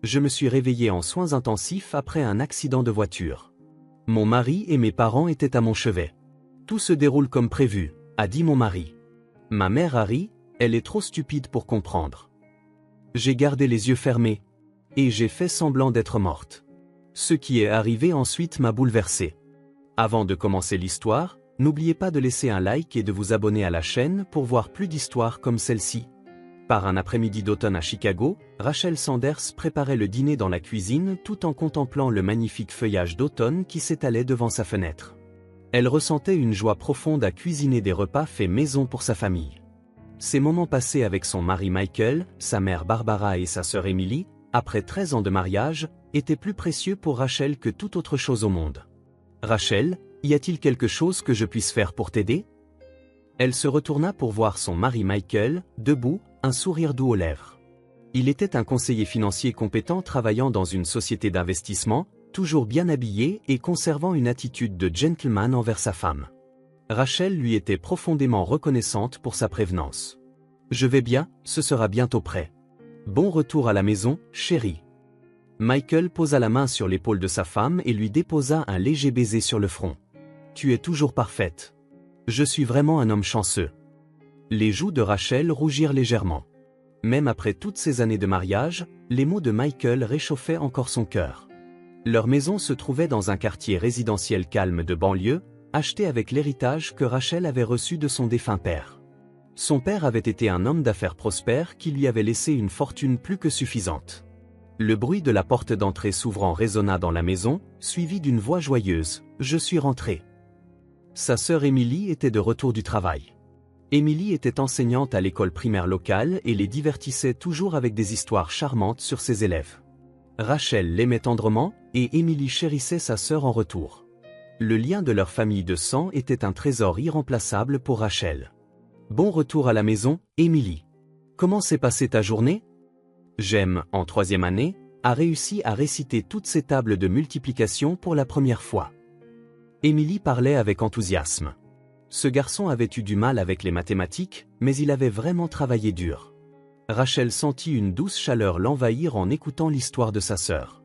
je me suis réveillée en soins intensifs après un accident de voiture. Mon mari et mes parents étaient à mon chevet. Tout se déroule comme prévu, a dit mon mari. Ma mère a ri, elle est trop stupide pour comprendre. J'ai gardé les yeux fermés. Et j'ai fait semblant d'être morte. Ce qui est arrivé ensuite m'a bouleversé. Avant de commencer l'histoire, n'oubliez pas de laisser un like et de vous abonner à la chaîne pour voir plus d'histoires comme celle-ci. Par un après-midi d'automne à Chicago, Rachel Sanders préparait le dîner dans la cuisine tout en contemplant le magnifique feuillage d'automne qui s'étalait devant sa fenêtre. Elle ressentait une joie profonde à cuisiner des repas faits maison pour sa famille. Ces moments passés avec son mari Michael, sa mère Barbara et sa sœur Emily, après 13 ans de mariage, étaient plus précieux pour Rachel que toute autre chose au monde. « Rachel, y a-t-il quelque chose que je puisse faire pour t'aider ?» Elle se retourna pour voir son mari Michael, debout, un sourire doux aux lèvres. Il était un conseiller financier compétent travaillant dans une société d'investissement, toujours bien habillé et conservant une attitude de gentleman envers sa femme. Rachel lui était profondément reconnaissante pour sa prévenance. « Je vais bien, ce sera bientôt prêt. Bon retour à la maison, chérie. » Michael posa la main sur l'épaule de sa femme et lui déposa un léger baiser sur le front. « Tu es toujours parfaite. Je suis vraiment un homme chanceux. » Les joues de Rachel rougirent légèrement. Même après toutes ces années de mariage, les mots de Michael réchauffaient encore son cœur. Leur maison se trouvait dans un quartier résidentiel calme de banlieue, acheté avec l'héritage que Rachel avait reçu de son défunt père. Son père avait été un homme d'affaires prospère qui lui avait laissé une fortune plus que suffisante. Le bruit de la porte d'entrée s'ouvrant résonna dans la maison, suivi d'une voix joyeuse « Je suis rentrée ». Sa sœur Emily était de retour du travail. Emily était enseignante à l'école primaire locale et les divertissait toujours avec des histoires charmantes sur ses élèves. Rachel l'aimait tendrement, et Emily chérissait sa sœur en retour. Le lien de leur famille de sang était un trésor irremplaçable pour Rachel. Bon retour à la maison, Emily. Comment s'est passée ta journée? Jem, en 3e année, a réussi à réciter toutes ses tables de multiplication pour la première fois. Emily parlait avec enthousiasme. Ce garçon avait eu du mal avec les mathématiques, mais il avait vraiment travaillé dur. Rachel sentit une douce chaleur l'envahir en écoutant l'histoire de sa sœur.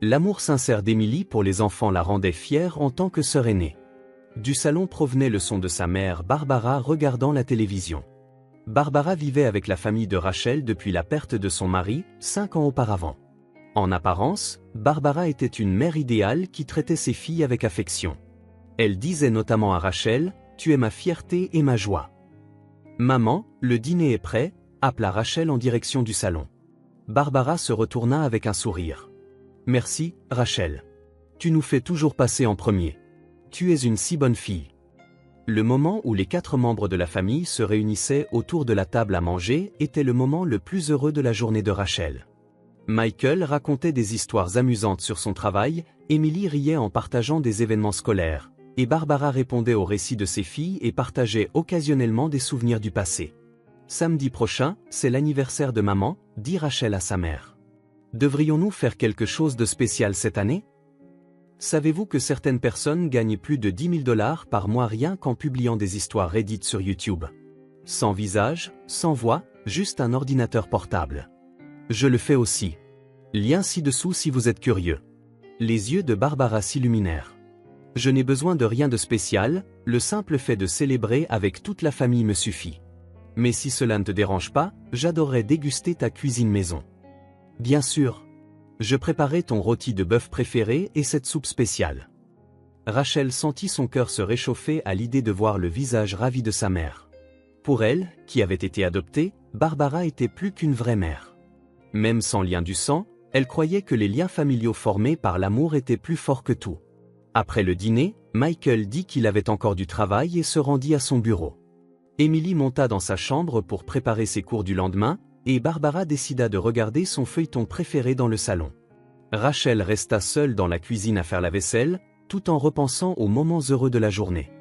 L'amour sincère d'Emily pour les enfants la rendait fière en tant que sœur aînée. Du salon provenait le son de sa mère Barbara regardant la télévision. Barbara vivait avec la famille de Rachel depuis la perte de son mari, 5 ans auparavant. En apparence, Barbara était une mère idéale qui traitait ses filles avec affection. Elle disait notamment à Rachel « Tu es ma fierté et ma joie ». « Maman, le dîner est prêt », appela Rachel en direction du salon. Barbara se retourna avec un sourire. « Merci, Rachel. Tu nous fais toujours passer en premier. Tu es une si bonne fille. » Le moment où les 4 membres de la famille se réunissaient autour de la table à manger était le moment le plus heureux de la journée de Rachel. Michael racontait des histoires amusantes sur son travail, Emily riait en partageant des événements scolaires, et Barbara répondait aux récits de ses filles et partageait occasionnellement des souvenirs du passé. « Samedi prochain, c'est l'anniversaire de maman », dit Rachel à sa mère. « Devrions-nous faire quelque chose de spécial cette année ? Savez-vous que certaines personnes gagnent plus de 10 000 $ par mois rien qu'en publiant des histoires Reddit sur YouTube? Sans visage, sans voix, juste un ordinateur portable. Je le fais aussi. Lien ci-dessous si vous êtes curieux. » Les yeux de Barbara s'illuminèrent. « Je n'ai besoin de rien de spécial, le simple fait de célébrer avec toute la famille me suffit. Mais si cela ne te dérange pas, j'adorerais déguster ta cuisine maison. » Bien sûr. Je préparais ton rôti de bœuf préféré et cette soupe spéciale. Rachel sentit son cœur se réchauffer à l'idée de voir le visage ravi de sa mère. Pour elle, qui avait été adoptée, Barbara était plus qu'une vraie mère. Même sans lien du sang, elle croyait que les liens familiaux formés par l'amour étaient plus forts que tout. Après le dîner, Michael dit qu'il avait encore du travail et se rendit à son bureau. Emily monta dans sa chambre pour préparer ses cours du lendemain, et Barbara décida de regarder son feuilleton préféré dans le salon. Rachel resta seule dans la cuisine à faire la vaisselle, tout en repensant aux moments heureux de la journée.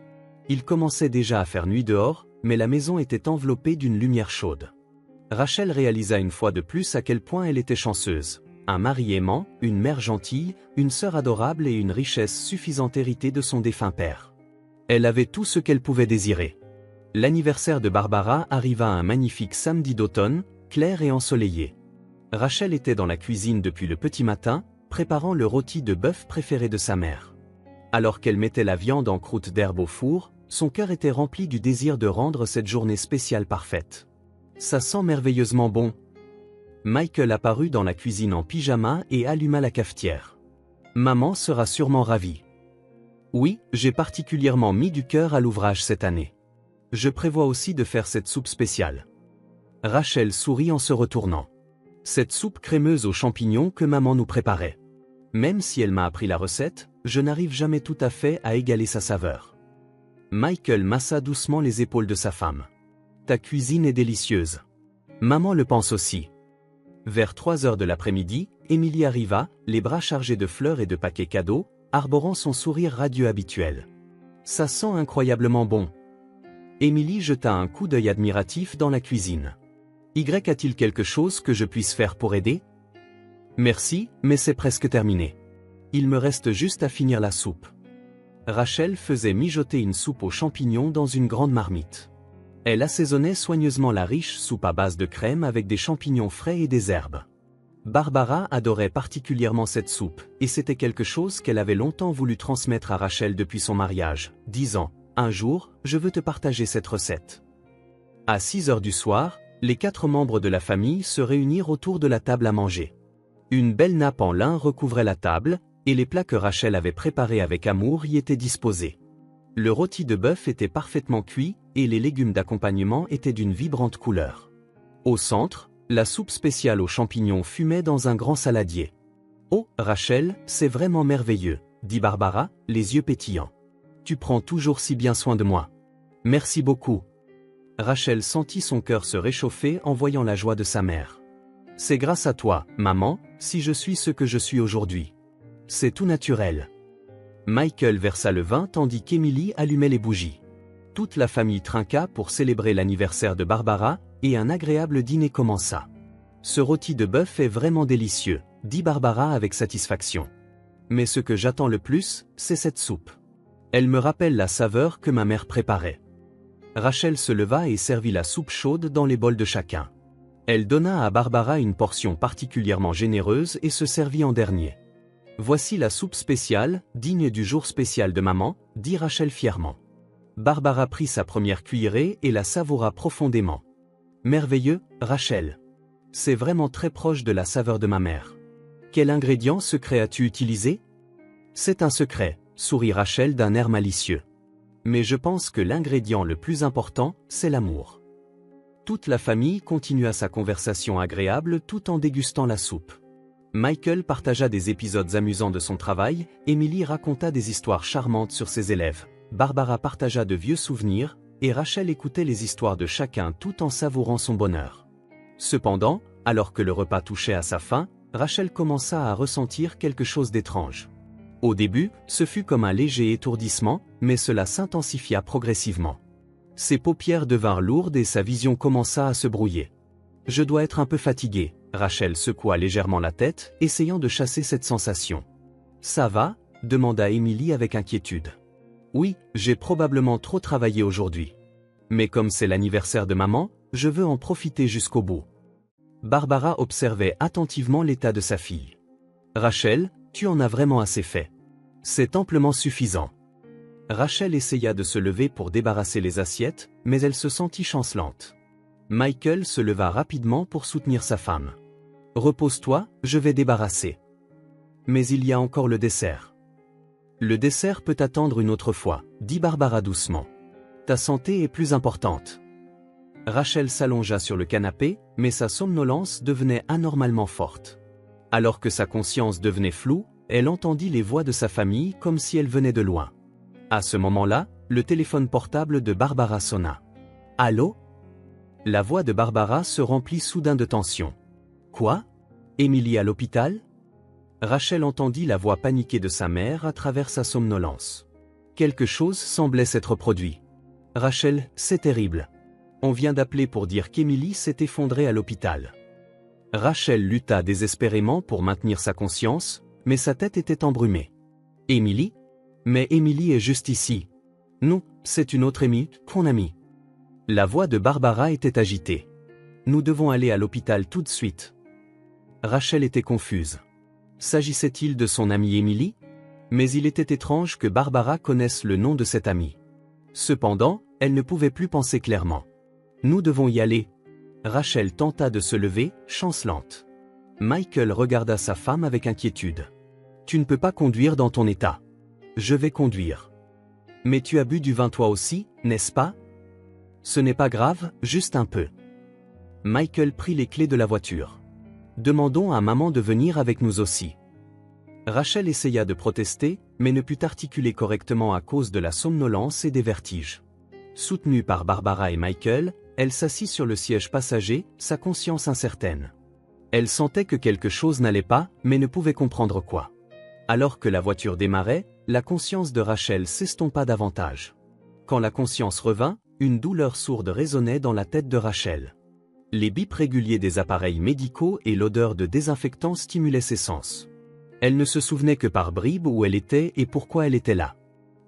Il commençait déjà à faire nuit dehors, mais la maison était enveloppée d'une lumière chaude. Rachel réalisa une fois de plus à quel point elle était chanceuse. Un mari aimant, une mère gentille, une sœur adorable et une richesse suffisante héritée de son défunt père. Elle avait tout ce qu'elle pouvait désirer. L'anniversaire de Barbara arriva un magnifique samedi d'automne, clair et ensoleillé. Rachel était dans la cuisine depuis le petit matin, préparant le rôti de bœuf préféré de sa mère. Alors qu'elle mettait la viande en croûte d'herbe au four, son cœur était rempli du désir de rendre cette journée spéciale parfaite. Ça sent merveilleusement bon. Michael apparut dans la cuisine en pyjama et alluma la cafetière. Maman sera sûrement ravie. Oui, j'ai particulièrement mis du cœur à l'ouvrage cette année. Je prévois aussi de faire cette soupe spéciale. Rachel sourit en se retournant. Cette soupe crémeuse aux champignons que maman nous préparait. Même si elle m'a appris la recette, je n'arrive jamais tout à fait à égaler sa saveur. Michael massa doucement les épaules de sa femme. Ta cuisine est délicieuse. Maman le pense aussi. Vers 3 heures de l'après-midi, Emily arriva, les bras chargés de fleurs et de paquets cadeaux, arborant son sourire radieux habituel. Ça sent incroyablement bon. Emily jeta un coup d'œil admiratif dans la cuisine. Y a-t-il quelque chose que je puisse faire pour aider? Merci, mais c'est presque terminé. Il me reste juste à finir la soupe. Rachel faisait mijoter une soupe aux champignons dans une grande marmite. Elle assaisonnait soigneusement la riche soupe à base de crème avec des champignons frais et des herbes. Barbara adorait particulièrement cette soupe, et c'était quelque chose qu'elle avait longtemps voulu transmettre à Rachel depuis son mariage, disant « Un jour, je veux te partager cette recette ». À 6 heures du soir, les 4 membres de la famille se réunirent autour de la table à manger. Une belle nappe en lin recouvrait la table, et les plats que Rachel avait préparés avec amour y étaient disposés. Le rôti de bœuf était parfaitement cuit, et les légumes d'accompagnement étaient d'une vibrante couleur. Au centre, la soupe spéciale aux champignons fumait dans un grand saladier. « Oh, Rachel, c'est vraiment merveilleux », dit Barbara, les yeux pétillants. « Tu prends toujours si bien soin de moi. Merci beaucoup. » Rachel sentit son cœur se réchauffer en voyant la joie de sa mère. « C'est grâce à toi, maman, si je suis ce que je suis aujourd'hui. C'est tout naturel. » Michael versa le vin tandis qu'Emily allumait les bougies. Toute la famille trinqua pour célébrer l'anniversaire de Barbara, et un agréable dîner commença. « Ce rôti de bœuf est vraiment délicieux », dit Barbara avec satisfaction. « Mais ce que j'attends le plus, c'est cette soupe. Elle me rappelle la saveur que ma mère préparait. » Rachel se leva et servit la soupe chaude dans les bols de chacun. Elle donna à Barbara une portion particulièrement généreuse et se servit en dernier. « Voici la soupe spéciale, digne du jour spécial de maman, » dit Rachel fièrement. Barbara prit sa première cuillerée et la savoura profondément. « Merveilleux, Rachel. C'est vraiment très proche de la saveur de ma mère. Quel ingrédient secret as-tu utilisé? » C'est un secret, sourit Rachel d'un air malicieux. Mais je pense que l'ingrédient le plus important, c'est l'amour. Toute la famille continua sa conversation agréable tout en dégustant la soupe. Michael partagea des épisodes amusants de son travail, Emily raconta des histoires charmantes sur ses élèves, Barbara partagea de vieux souvenirs, et Rachel écoutait les histoires de chacun tout en savourant son bonheur. Cependant, alors que le repas touchait à sa fin, Rachel commença à ressentir quelque chose d'étrange. Au début, ce fut comme un léger étourdissement, mais cela s'intensifia progressivement. Ses paupières devinrent lourdes et sa vision commença à se brouiller. « Je dois être un peu fatiguée », Rachel secoua légèrement la tête, essayant de chasser cette sensation. « Ça va ?» demanda Emily avec inquiétude. « Oui, j'ai probablement trop travaillé aujourd'hui. Mais comme c'est l'anniversaire de maman, je veux en profiter jusqu'au bout. » Barbara observait attentivement l'état de sa fille. « Rachel, tu en as vraiment assez fait. C'est amplement suffisant. » Rachel essaya de se lever pour débarrasser les assiettes, mais elle se sentit chancelante. Michael se leva rapidement pour soutenir sa femme. « Repose-toi, je vais débarrasser. » « Mais il y a encore le dessert. »« Le dessert peut attendre une autre fois, » dit Barbara doucement. « Ta santé est plus importante. » Rachel s'allongea sur le canapé, mais sa somnolence devenait anormalement forte. Alors que sa conscience devenait floue, elle entendit les voix de sa famille comme si elles venaient de loin. À ce moment-là, le téléphone portable de Barbara sonna. « Allô ?» La voix de Barbara se remplit soudain de tension. « Quoi? Emily à l'hôpital ?» Rachel entendit la voix paniquée de sa mère à travers sa somnolence. Quelque chose semblait s'être produit. « Rachel, c'est terrible. On vient d'appeler pour dire qu'Emily s'est effondrée à l'hôpital. » Rachel lutta désespérément pour maintenir sa conscience, mais sa tête était embrumée. « Emily? Mais Emily est juste ici. »« Non, c'est une autre Emily, ton amie. » La voix de Barbara était agitée. « Nous devons aller à l'hôpital tout de suite. » Rachel était confuse. S'agissait-il de son amie Emily? Mais il était étrange que Barbara connaisse le nom de cette amie. Cependant, elle ne pouvait plus penser clairement. Nous devons y aller. Rachel tenta de se lever, chancelante. Michael regarda sa femme avec inquiétude. Tu ne peux pas conduire dans ton état. Je vais conduire. Mais tu as bu du vin toi aussi, n'est-ce pas? Ce n'est pas grave, juste un peu. Michael prit les clés de la voiture. Demandons à maman de venir avec nous aussi. Rachel essaya de protester, mais ne put articuler correctement à cause de la somnolence et des vertiges. Soutenue par Barbara et Michael, elle s'assit sur le siège passager, sa conscience incertaine. Elle sentait que quelque chose n'allait pas, mais ne pouvait comprendre quoi. Alors que la voiture démarrait, la conscience de Rachel s'estompa davantage. Quand la conscience revint, une douleur sourde résonnait dans la tête de Rachel. Les bips réguliers des appareils médicaux et l'odeur de désinfectant stimulaient ses sens. Elle ne se souvenait que par bribes où elle était et pourquoi elle était là.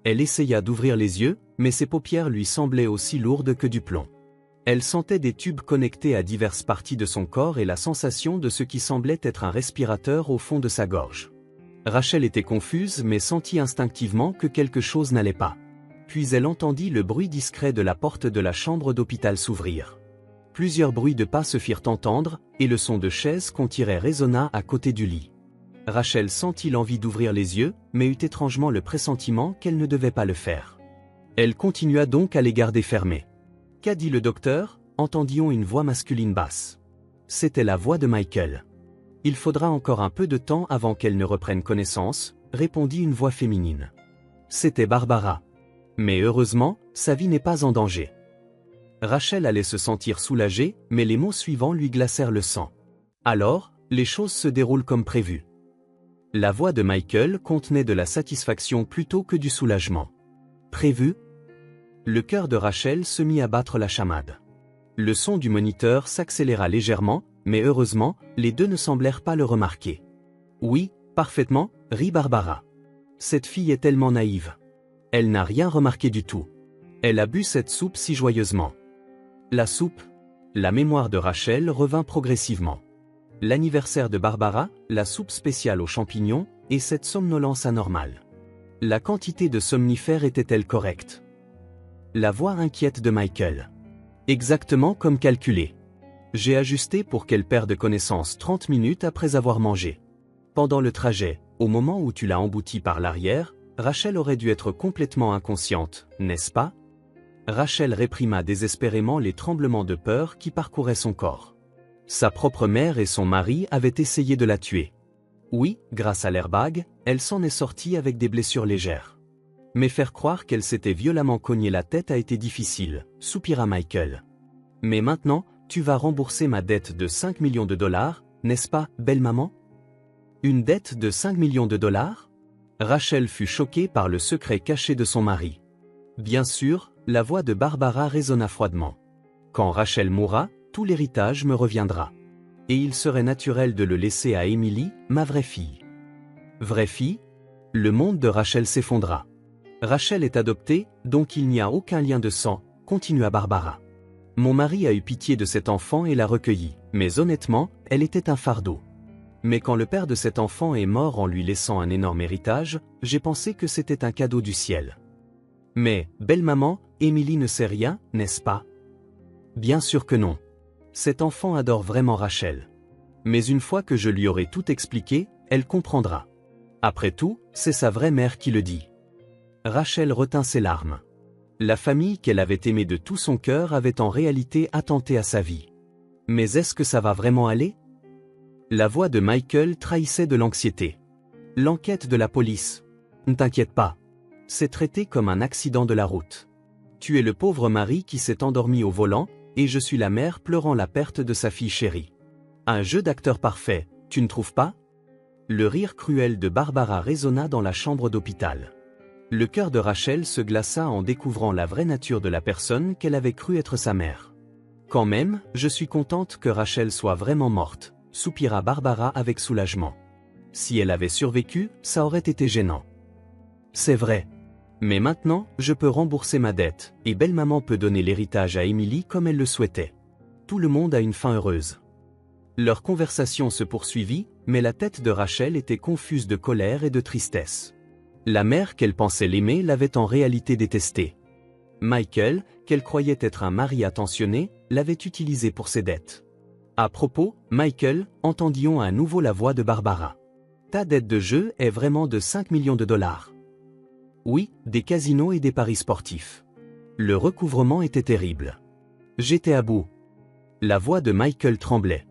Elle essaya d'ouvrir les yeux, mais ses paupières lui semblaient aussi lourdes que du plomb. Elle sentait des tubes connectés à diverses parties de son corps et la sensation de ce qui semblait être un respirateur au fond de sa gorge. Rachel était confuse mais sentit instinctivement que quelque chose n'allait pas. Puis elle entendit le bruit discret de la porte de la chambre d'hôpital s'ouvrir. Plusieurs bruits de pas se firent entendre, et le son de chaises qu'on tirait résonna à côté du lit. Rachel sentit l'envie d'ouvrir les yeux, mais eut étrangement le pressentiment qu'elle ne devait pas le faire. Elle continua donc à les garder fermés. « Qu'a dit le docteur » entendit-on une voix masculine basse. C'était la voix de Michael. « Il faudra encore un peu de temps avant qu'elle ne reprenne connaissance » répondit une voix féminine. C'était Barbara. Mais heureusement, sa vie n'est pas en danger. Rachel allait se sentir soulagée, mais les mots suivants lui glacèrent le sang. Alors, les choses se déroulent comme prévu. La voix de Michael contenait de la satisfaction plutôt que du soulagement. Prévu? Le cœur de Rachel se mit à battre la chamade. Le son du moniteur s'accéléra légèrement, mais heureusement, les deux ne semblèrent pas le remarquer. Oui, parfaitement, rit Barbara. Cette fille est tellement naïve. Elle n'a rien remarqué du tout. Elle a bu cette soupe si joyeusement. La soupe? La mémoire de Rachel revint progressivement. L'anniversaire de Barbara, la soupe spéciale aux champignons, et cette somnolence anormale. La quantité de somnifères était-elle correcte? La voix inquiète de Michael. Exactement comme calculé. J'ai ajusté pour qu'elle perde connaissance 30 minutes après avoir mangé. Pendant le trajet, au moment où tu l'as emboutie par l'arrière, Rachel aurait dû être complètement inconsciente, n'est-ce pas? Rachel réprima désespérément les tremblements de peur qui parcouraient son corps. Sa propre mère et son mari avaient essayé de la tuer. Oui, grâce à l'airbag, elle s'en est sortie avec des blessures légères. Mais faire croire qu'elle s'était violemment cogné la tête a été difficile, soupira Michael. Mais maintenant, tu vas rembourser ma dette de 5 millions de dollars, n'est-ce pas, belle maman? Une dette de 5 millions de dollars? Rachel fut choquée par le secret caché de son mari. Bien sûr, la voix de Barbara résonna froidement. Quand Rachel mourra, tout l'héritage me reviendra. Et il serait naturel de le laisser à Emily, ma vraie fille. Vraie fille? Le monde de Rachel s'effondra. Rachel est adoptée, donc il n'y a aucun lien de sang, continua Barbara. Mon mari a eu pitié de cet enfant et l'a recueillie, mais honnêtement, elle était un fardeau. Mais quand le père de cet enfant est mort en lui laissant un énorme héritage, j'ai pensé que c'était un cadeau du ciel. Mais, belle maman, Emily ne sait rien, n'est-ce pas? Bien sûr que non. Cet enfant adore vraiment Rachel. Mais une fois que je lui aurai tout expliqué, elle comprendra. Après tout, c'est sa vraie mère qui le dit. Rachel retint ses larmes. La famille qu'elle avait aimée de tout son cœur avait en réalité attenté à sa vie. Mais est-ce que ça va vraiment aller? La voix de Michael trahissait de l'anxiété. L'enquête de la police. Ne t'inquiète pas. C'est traité comme un accident de la route. Tu es le pauvre mari qui s'est endormi au volant, et je suis la mère pleurant la perte de sa fille chérie. Un jeu d'acteur parfait, tu ne trouves pas? Le rire cruel de Barbara résonna dans la chambre d'hôpital. Le cœur de Rachel se glaça en découvrant la vraie nature de la personne qu'elle avait cru être sa mère. Quand même, je suis contente que Rachel soit vraiment morte, soupira Barbara avec soulagement. Si elle avait survécu, ça aurait été gênant. C'est vrai. Mais maintenant, je peux rembourser ma dette, et belle-maman peut donner l'héritage à Emily comme elle le souhaitait. Tout le monde a une fin heureuse. Leur conversation se poursuivit, mais la tête de Rachel était confuse de colère et de tristesse. La mère qu'elle pensait l'aimer l'avait en réalité détestée. Michael, qu'elle croyait être un mari attentionné, l'avait utilisé pour ses dettes. À propos, Michael, entendions à nouveau la voix de Barbara. Ta dette de jeu est vraiment de 5 millions de dollars. Oui, des casinos et des paris sportifs. Le recouvrement était terrible. J'étais à bout. La voix de Michael tremblait.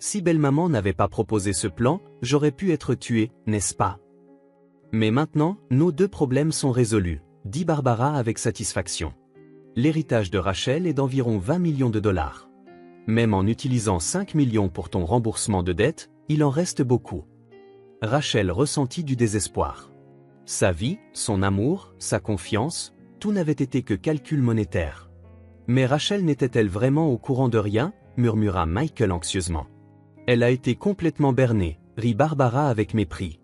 Si belle-maman n'avait pas proposé ce plan, j'aurais pu être tué, n'est-ce pas? Mais maintenant, nos deux problèmes sont résolus, dit Barbara avec satisfaction. L'héritage de Rachel est d'environ 20 millions de dollars. Même en utilisant 5 millions pour ton remboursement de dette, il en reste beaucoup. Rachel ressentit du désespoir. Sa vie, son amour, sa confiance, tout n'avait été que calcul monétaire. Mais Rachel n'était-elle vraiment au courant de rien? Murmura Michael anxieusement. Elle a été complètement bernée, rit Barbara avec mépris.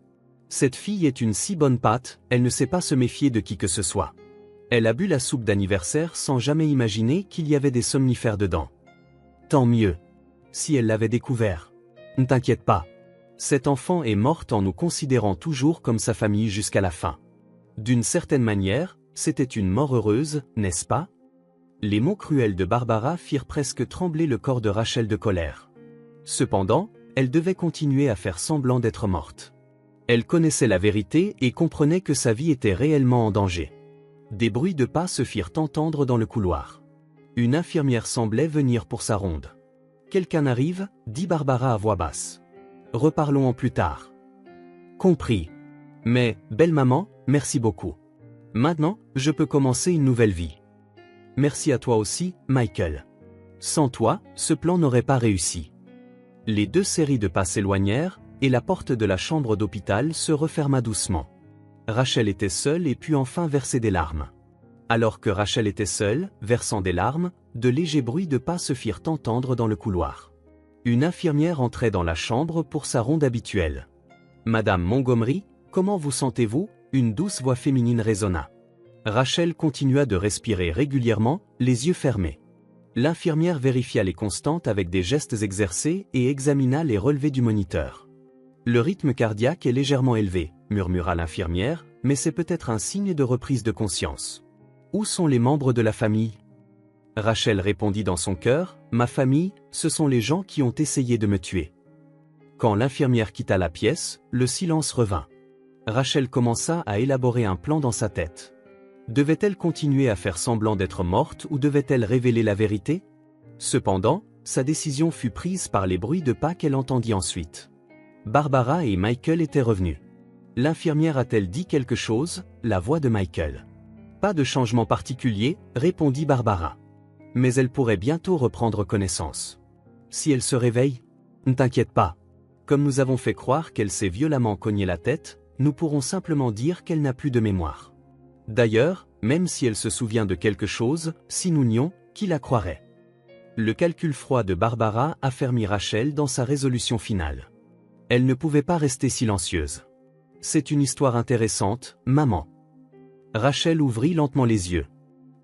Cette fille est une si bonne pâte, elle ne sait pas se méfier de qui que ce soit. Elle a bu la soupe d'anniversaire sans jamais imaginer qu'il y avait des somnifères dedans. Tant mieux. Si elle l'avait découvert. Ne t'inquiète pas. Cette enfant est morte en nous considérant toujours comme sa famille jusqu'à la fin. D'une certaine manière, c'était une mort heureuse, n'est-ce pas? Les mots cruels de Barbara firent presque trembler le corps de Rachel de colère. Cependant, elle devait continuer à faire semblant d'être morte. Elle connaissait la vérité et comprenait que sa vie était réellement en danger. Des bruits de pas se firent entendre dans le couloir. Une infirmière semblait venir pour sa ronde. « Quelqu'un arrive » dit Barbara à voix basse. « Reparlons en plus tard. » Compris. Mais, belle maman, merci beaucoup. Maintenant, je peux commencer une nouvelle vie. Merci à toi aussi, Michael. Sans toi, ce plan n'aurait pas réussi. Les deux séries de pas s'éloignèrent, et la porte de la chambre d'hôpital se referma doucement. Rachel était seule et put enfin verser des larmes. Alors que Rachel était seule, versant des larmes, de légers bruits de pas se firent entendre dans le couloir. Une infirmière entrait dans la chambre pour sa ronde habituelle. « Madame Montgomery, comment vous sentez-vous » une douce voix féminine résonna. Rachel continua de respirer régulièrement, les yeux fermés. L'infirmière vérifia les constantes avec des gestes exercés et examina les relevés du moniteur. « Le rythme cardiaque est légèrement élevé » murmura l'infirmière, « mais c'est peut-être un signe de reprise de conscience. » Où sont les membres de la famille? Rachel répondit dans son cœur, « Ma famille, ce sont les gens qui ont essayé de me tuer. » Quand l'infirmière quitta la pièce, le silence revint. Rachel commença à élaborer un plan dans sa tête. Devait-elle continuer à faire semblant d'être morte ou devait-elle révéler la vérité? Cependant, sa décision fut prise par les bruits de pas qu'elle entendit ensuite. Barbara et Michael étaient revenus. L'infirmière a-t-elle dit quelque chose? La voix de Michael. Pas de changement particulier, répondit Barbara. Mais elle pourrait bientôt reprendre connaissance. Si elle se réveille? Ne t'inquiète pas. Comme nous avons fait croire qu'elle s'est violemment cogné la tête, nous pourrons simplement dire qu'elle n'a plus de mémoire. D'ailleurs, même si elle se souvient de quelque chose, si nous nions, qui la croirait? Le calcul froid de Barbara affermit Rachel dans sa résolution finale. Elle ne pouvait pas rester silencieuse. C'est une histoire intéressante, maman. Rachel ouvrit lentement les yeux.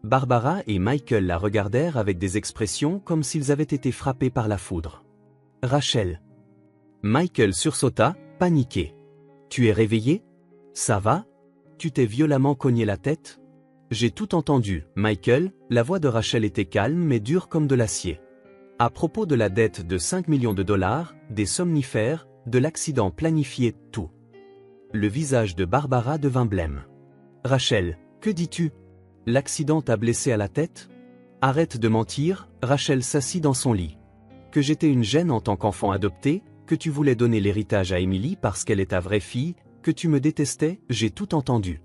Barbara et Michael la regardèrent avec des expressions comme s'ils avaient été frappés par la foudre. Rachel. Michael sursauta, paniqué. Tu es réveillé? Ça va? Tu t'es violemment cogné la tête? J'ai tout entendu, Michael, la voix de Rachel était calme mais dure comme de l'acier. À propos de la dette de 5 millions de dollars, des somnifères, de l'accident planifié, tout. Le visage de Barbara devint blême. Rachel, que dis-tu? L'accident t'a blessé à la tête? Arrête de mentir, Rachel s'assit dans son lit. Que j'étais une gêne en tant qu'enfant adopté, que tu voulais donner l'héritage à Emily parce qu'elle est ta vraie fille, que tu me détestais, j'ai tout entendu.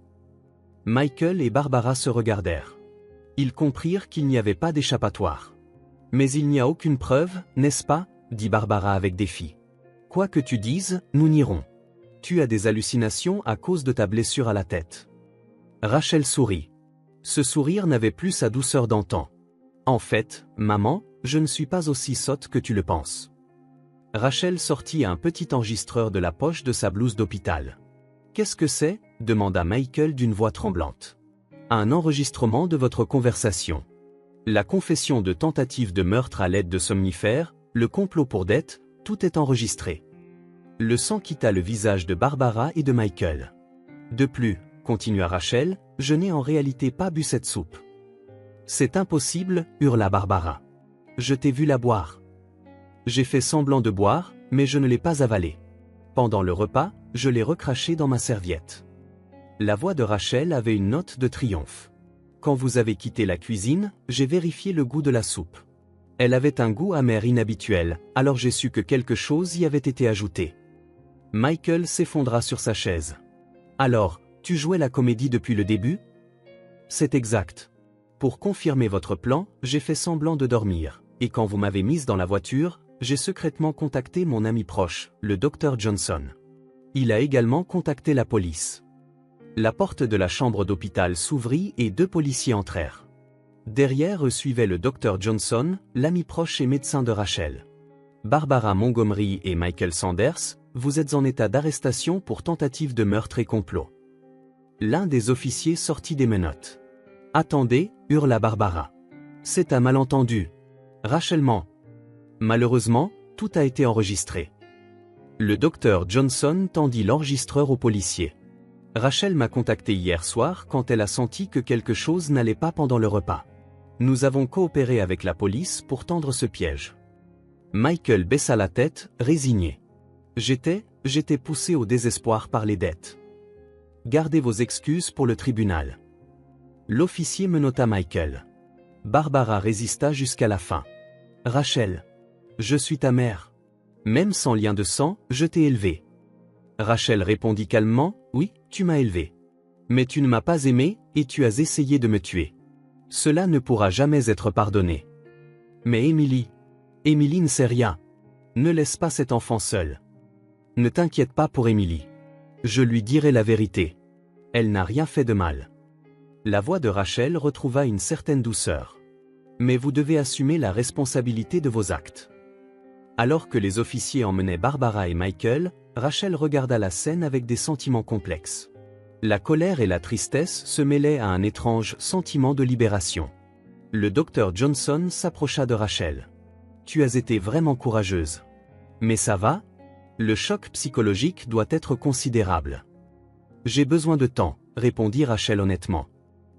Michael et Barbara se regardèrent. Ils comprirent qu'il n'y avait pas d'échappatoire. Mais il n'y a aucune preuve, n'est-ce pas? Dit Barbara avec défi. Quoi que tu dises, nous n'irons. Tu as des hallucinations à cause de ta blessure à la tête. Rachel sourit. Ce sourire n'avait plus sa douceur d'antan. En fait, maman, je ne suis pas aussi sotte que tu le penses. Rachel sortit un petit enregistreur de la poche de sa blouse d'hôpital. Qu'est-ce que c'est? Demanda Michael d'une voix tremblante. Un enregistrement de votre conversation. La confession de tentative de meurtre à l'aide de somnifères, le complot pour dette, Tout est enregistré. Le sang quitta le visage de Barbara et de Michael. De plus, continua Rachel, je n'ai en réalité pas bu cette soupe. C'est impossible, hurla Barbara. Je t'ai vu la boire. J'ai fait semblant de boire, mais je ne l'ai pas avalée. Pendant le repas, je l'ai recrachée dans ma serviette. La voix de Rachel avait une note de triomphe. Quand vous avez quitté la cuisine, j'ai vérifié le goût de la soupe. Elle avait un goût amer inhabituel, alors j'ai su que quelque chose y avait été ajouté. Michael s'effondra sur sa chaise. Alors, tu jouais la comédie depuis le début? C'est exact. Pour confirmer votre plan, j'ai fait semblant de dormir, et quand vous m'avez mise dans la voiture, j'ai secrètement contacté mon ami proche, le Dr Johnson. Il a également contacté la police. La porte de la chambre d'hôpital s'ouvrit et 2 policiers entrèrent. Derrière eux suivait le Dr Johnson, l'ami proche et médecin de Rachel. Barbara Montgomery et Michael Sanders, vous êtes en état d'arrestation pour tentative de meurtre et complot. L'un des officiers sortit des menottes. Attendez, hurla Barbara. C'est un malentendu. Rachel ment. Malheureusement, tout a été enregistré. Le docteur Johnson tendit l'enregistreur au policier. Rachel m'a contacté hier soir quand elle a senti que quelque chose n'allait pas pendant le repas. Nous avons coopéré avec la police pour tendre ce piège. Michael baissa la tête, résigné. J'étais poussé au désespoir par les dettes. Gardez vos excuses pour le tribunal. L'officier menota Michael. Barbara résista jusqu'à la fin. Rachel. Je suis ta mère. Même sans lien de sang, je t'ai élevée. Rachel répondit calmement, oui, tu m'as élevée. Mais tu ne m'as pas aimé, et tu as essayé de me tuer. Cela ne pourra jamais être pardonné. Mais Emily ne sait rien. Ne laisse pas cet enfant seul. Ne t'inquiète pas pour Emily. Je lui dirai la vérité. Elle n'a rien fait de mal. La voix de Rachel retrouva une certaine douceur. Mais vous devez assumer la responsabilité de vos actes. Alors que les officiers emmenaient Barbara et Michael, Rachel regarda la scène avec des sentiments complexes. La colère et la tristesse se mêlaient à un étrange sentiment de libération. Le docteur Johnson s'approcha de Rachel. Tu as été vraiment courageuse. Mais ça va? Le choc psychologique doit être considérable. J'ai besoin de temps, répondit Rachel honnêtement.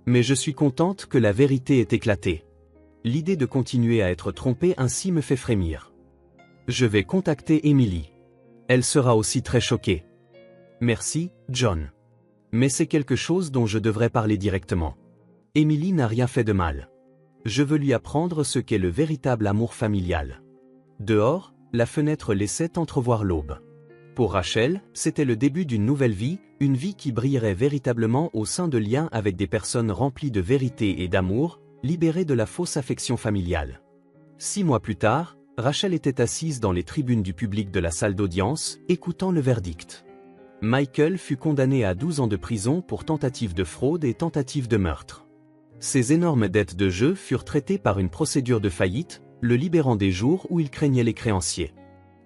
Mais je suis contente que la vérité ait éclaté. L'idée de continuer à être trompée ainsi me fait frémir. Je vais contacter Emily. Elle sera aussi très choquée. Merci, John. Mais c'est quelque chose dont je devrais parler directement. Emily n'a rien fait de mal. Je veux lui apprendre ce qu'est le véritable amour familial. Dehors, la fenêtre laissait entrevoir l'aube. Pour Rachel, c'était le début d'une nouvelle vie, une vie qui brillerait véritablement au sein de liens avec des personnes remplies de vérité et d'amour, libérées de la fausse affection familiale. 6 mois plus tard, Rachel était assise dans les tribunes du public de la salle d'audience, écoutant le verdict. Michael fut condamné à 12 ans de prison pour tentative de fraude et tentative de meurtre. Ses énormes dettes de jeu furent traitées par une procédure de faillite, le libérant des jours où il craignait les créanciers.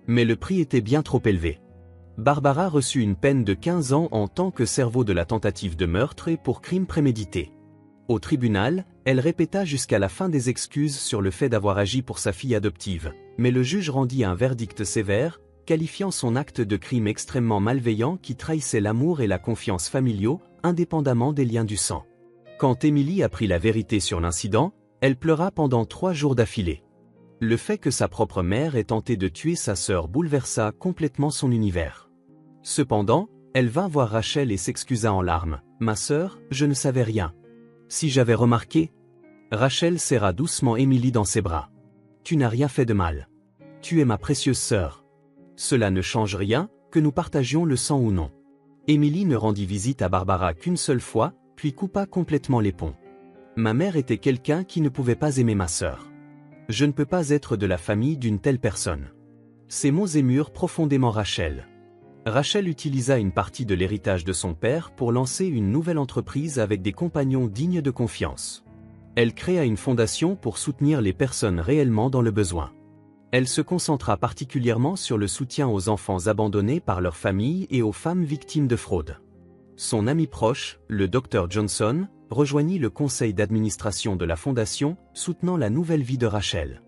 Mais le prix était bien trop élevé. Barbara reçut une peine de 15 ans en tant que cerveau de la tentative de meurtre et pour crime prémédité. Au tribunal, elle répéta jusqu'à la fin des excuses sur le fait d'avoir agi pour sa fille adoptive, mais le juge rendit un verdict sévère, qualifiant son acte de crime extrêmement malveillant qui trahissait l'amour et la confiance familiaux, indépendamment des liens du sang. Quand Emily apprit la vérité sur l'incident, elle pleura pendant 3 jours d'affilée. Le fait que sa propre mère ait tenté de tuer sa sœur bouleversa complètement son univers. Cependant, elle vint voir Rachel et s'excusa en larmes. « Ma sœur, je ne savais rien. Si j'avais remarqué… » Rachel serra doucement Emily dans ses bras. « Tu n'as rien fait de mal. Tu es ma précieuse sœur. Cela ne change rien, que nous partagions le sang ou non. » Emily ne rendit visite à Barbara qu'une seule fois, puis coupa complètement les ponts. « Ma mère était quelqu'un qui ne pouvait pas aimer ma sœur. Je ne peux pas être de la famille d'une telle personne. » Ces mots émurent profondément Rachel. Rachel utilisa une partie de l'héritage de son père pour lancer une nouvelle entreprise avec des compagnons dignes de confiance. Elle créa une fondation pour soutenir les personnes réellement dans le besoin. Elle se concentra particulièrement sur le soutien aux enfants abandonnés par leur famille et aux femmes victimes de fraude. Son ami proche, le Dr Johnson, rejoignit le conseil d'administration de la fondation, soutenant la nouvelle vie de Rachel.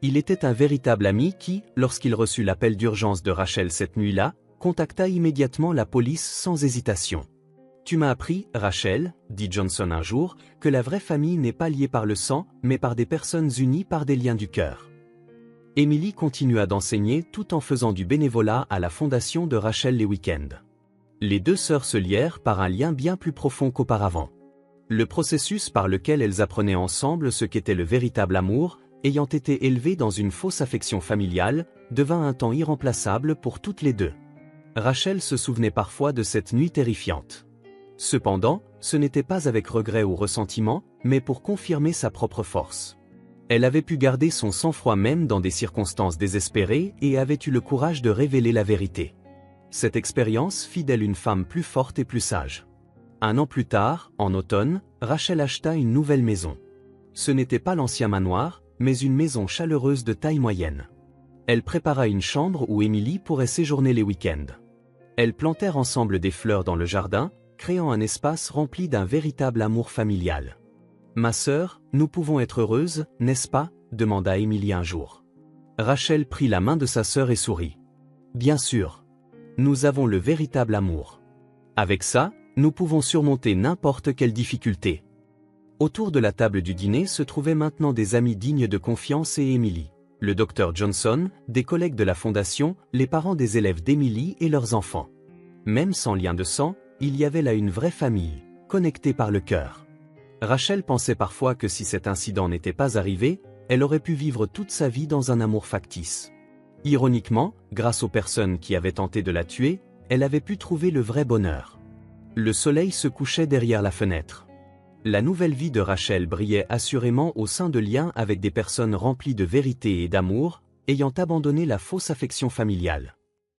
Il était un véritable ami qui, lorsqu'il reçut l'appel d'urgence de Rachel cette nuit-là, contacta immédiatement la police sans hésitation. « Tu m'as appris, Rachel, » dit Johnson un jour, « que la vraie famille n'est pas liée par le sang, mais par des personnes unies par des liens du cœur. » Emily continua d'enseigner tout en faisant du bénévolat à la fondation de Rachel les week-ends. Les deux sœurs se lièrent par un lien bien plus profond qu'auparavant. Le processus par lequel elles apprenaient ensemble ce qu'était le véritable amour, ayant été élevé dans une fausse affection familiale, devint un temps irremplaçable pour toutes les deux. Rachel se souvenait parfois de cette nuit terrifiante. Cependant, ce n'était pas avec regret ou ressentiment, mais pour confirmer sa propre force. Elle avait pu garder son sang-froid même dans des circonstances désespérées et avait eu le courage de révéler la vérité. Cette expérience fit d'elle une femme plus forte et plus sage. Un an plus tard, en automne, Rachel acheta une nouvelle maison. Ce n'était pas l'ancien manoir, mais une maison chaleureuse de taille moyenne. Elle prépara une chambre où Emily pourrait séjourner les week-ends. Elles plantèrent ensemble des fleurs dans le jardin, créant un espace rempli d'un véritable amour familial. « Ma sœur, nous pouvons être heureuses, n'est-ce pas ?» demanda Emily un jour. Rachel prit la main de sa sœur et sourit. « Bien sûr. Nous avons le véritable amour. Avec ça, nous pouvons surmonter n'importe quelle difficulté. » Autour de la table du dîner se trouvaient maintenant des amis dignes de confiance et Emily. Le docteur Johnson, des collègues de la fondation, les parents des élèves d'Emily et leurs enfants. Même sans lien de sang, il y avait là une vraie famille, connectée par le cœur. Rachel pensait parfois que si cet incident n'était pas arrivé, elle aurait pu vivre toute sa vie dans un amour factice. Ironiquement, grâce aux personnes qui avaient tenté de la tuer, elle avait pu trouver le vrai bonheur. Le soleil se couchait derrière la fenêtre. La nouvelle vie de Rachel brillait assurément au sein de liens avec des personnes remplies de vérité et d'amour, ayant abandonné la fausse affection familiale.